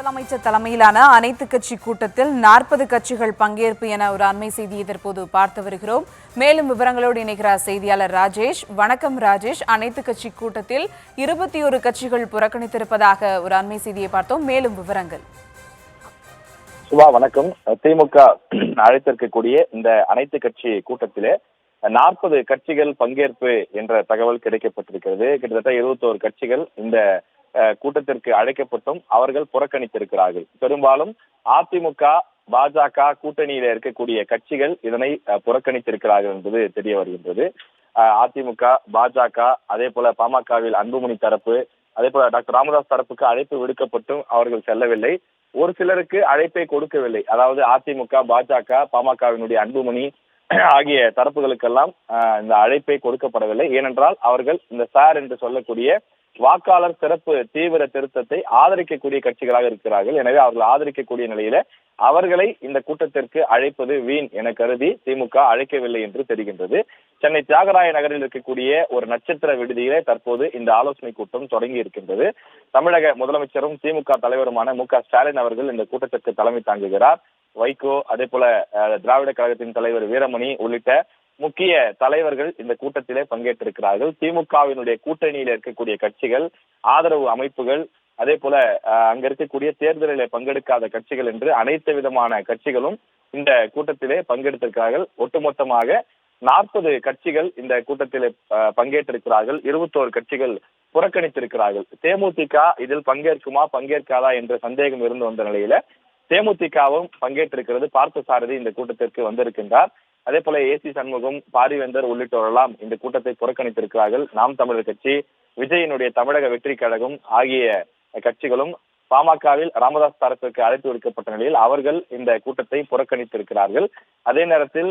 முதலமைச்சர் தலைமையிலான அனைத்து கட்சி கூட்டத்தில் 40 கட்சிகள் பங்கேற்பு என ஒரு அண்மை செய்தியை தற்போது பார்த்து வருகிறோம். மேலும் விவரங்களோடு இணைகிறார் செய்தியாளர் ராஜேஷ். வணக்கம் ராஜேஷ். அனைத்து கட்சி கூட்டத்தில் 21 கட்சிகள் புறக்கணித்திருப்பதாக ஒரு அண்மை செய்தியை பார்த்தோம். மேலும் விவரங்கள். சுபா வணக்கம். திமுக அழைத்திருக்கக்கூடிய இந்த அனைத்து கட்சி கூட்டத்திலே 40 கட்சிகள் பங்கேற்பு என்ற தகவல் கிடைக்கப்பட்டிருக்கிறது. கிட்டத்தட்ட 21 கட்சிகள் இந்த கூட்டத்திற்கு அழைக்கப்பட்டும் அவர்கள் புறக்கணித்திருக்கிறார்கள். பெரும்பாலும் அதிமுக பாஜக கூட்டணியில இருக்கக்கூடிய கட்சிகள் இதனை புறக்கணித்திருக்கிறார்கள் என்பது தெரிய வருகின்றது. அதிமுக பாஜக அதே போல பாமகவில் அன்புமணி தரப்பு அதே போல டாக்டர் ராமதாஸ் தரப்புக்கு அழைப்பு விடுக்கப்பட்டும் அவர்கள் செல்லவில்லை. ஒரு சிலருக்கு அழைப்பை கொடுக்கவில்லை. அதாவது அதிமுக பாஜக பாமகவினுடைய அன்புமணி ஆகிய தரப்புகளுக்கெல்லாம் இந்த அழைப்பை கொடுக்கப்படவில்லை. ஏனென்றால் அவர்கள் இந்த சார் என்று சொல்லக்கூடிய வாக்காளர் சிறப்பு தீவிர திருத்தத்தை ஆதரிக்கக்கூடிய கட்சிகளாக இருக்கிறார்கள். எனவே அவர்கள் ஆதரிக்கக்கூடிய நிலையில அவர்களை இந்த கூட்டத்திற்கு அழைப்பது வீண் என கருதி திமுக அழைக்கவில்லை என்று தெரிகின்றது. சென்னை தியாகராய நகரில் இருக்கக்கூடிய ஒரு நட்சத்திர விடுதியிலே தற்போது இந்த ஆலோசனை கூட்டம் தொடங்கி இருக்கின்றது. தமிழக முதலமைச்சரும் திமுக தலைவருமான மு.க.ஸ்டாலின் அவர்கள் இந்த கூட்டத்திற்கு தலைமை தாங்குகிறார். வைகோ அதே போல திராவிட கழகத்தின் தலைவர் வீரமணி உள்ளிட்ட முக்கிய தலைவர்கள் இந்த கூட்டத்திலே பங்கேற்றிருக்கிறார்கள். திமுகவினுடைய கூட்டணியில் இருக்கக்கூடிய கட்சிகள், ஆதரவு அமைப்புகள், அதே போல அங்க இருக்கக்கூடிய தேர்தலிலே பங்கெடுக்காத கட்சிகள் என்று அனைத்து விதமான கட்சிகளும் இந்த கூட்டத்திலே பங்கெடுத்திருக்கிறார்கள். ஒட்டுமொத்தமாக 40 கட்சிகள் இந்த கூட்டத்திலே பங்கேற்றிருக்கிறார்கள். 21 கட்சிகள் புறக்கணித்திருக்கிறார்கள். தேமுதிக இதில் பங்கேற்குமா பங்கேற்காதா என்ற சந்தேகம் இருந்து வந்த நிலையில தேமுதிகவும் பங்கேற்றிருக்கிறது. பார்த்தசாரதி இந்த கூட்டத்திற்கு வந்திருக்கின்றார். அதே போல ஏசி சண்முகம், பாரிவேந்தர் உள்ளிட்டோரெல்லாம் இந்த கூட்டத்தை புறக்கணித்திருக்கிறார்கள். நாம் தமிழர் கட்சி, விஜயினுடைய தமிழக வெற்றி கழகம் ஆகிய கட்சிகளும் பாமகவில் ராமதாஸ் தரப்பிற்கு அழைப்பு விடுக்கப்பட்ட நிலையில் அவர்கள் இந்த கூட்டத்தை புறக்கணித்திருக்கிறார்கள். அதே நேரத்தில்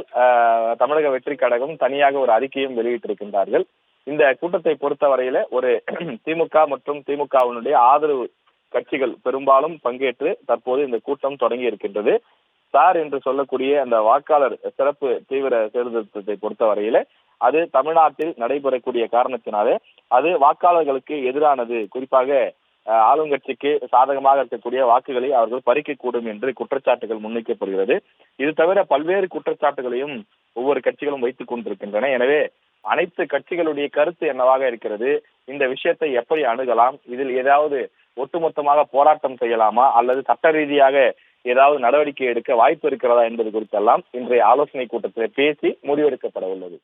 தமிழக வெற்றி கழகம் தனியாக ஒரு அறிக்கையும் வெளியிட்டிருக்கின்றார்கள். இந்த கூட்டத்தை பொறுத்தவரையில ஒரு திமுக மற்றும் திமுகவினுடைய ஆதரவு கட்சிகள் பெரும்பாலும் பங்கேற்று தற்போது இந்த கூட்டம் தொடங்கி இருக்கின்றது. சார் என்று சொல்லக்கூடிய அந்த வாக்காளர் சிறப்பு தீவிர சீர்திருத்தத்தை பொறுத்தவரையில அது தமிழ்நாட்டில் நடைபெறக்கூடிய காரணத்தினாலே அது வாக்காளர்களுக்கு எதிரானது. குறிப்பாக ஆளுங்கட்சிக்கு சாதகமாக இருக்கக்கூடிய வாக்குகளை அவர்கள் பறிக்கக்கூடும் என்று குற்றச்சாட்டுகள் முன்வைக்கப்படுகிறது. இது தவிர பல்வேறு குற்றச்சாட்டுகளையும் ஒவ்வொரு கட்சிகளும் வைத்துக் கொண்டிருக்கின்றன. எனவே அனைத்து கட்சிகளுடைய கருத்து என்னவாக இருக்கிறது, இந்த விஷயத்தை எப்படி அணுகலாம், இதில் ஏதாவது ஒட்டுமொத்தமாக போராட்டம் செய்யலாமா அல்லது சட்ட ரீதியாக ஏதாவது நடவடிக்கை எடுக்க வாய்ப்பு இருக்கிறதா என்பது குறித்தெல்லாம் இன்றைய ஆலோசனை கூட்டத்தில் பேசி முடிவெடுக்கப்பட உள்ளது.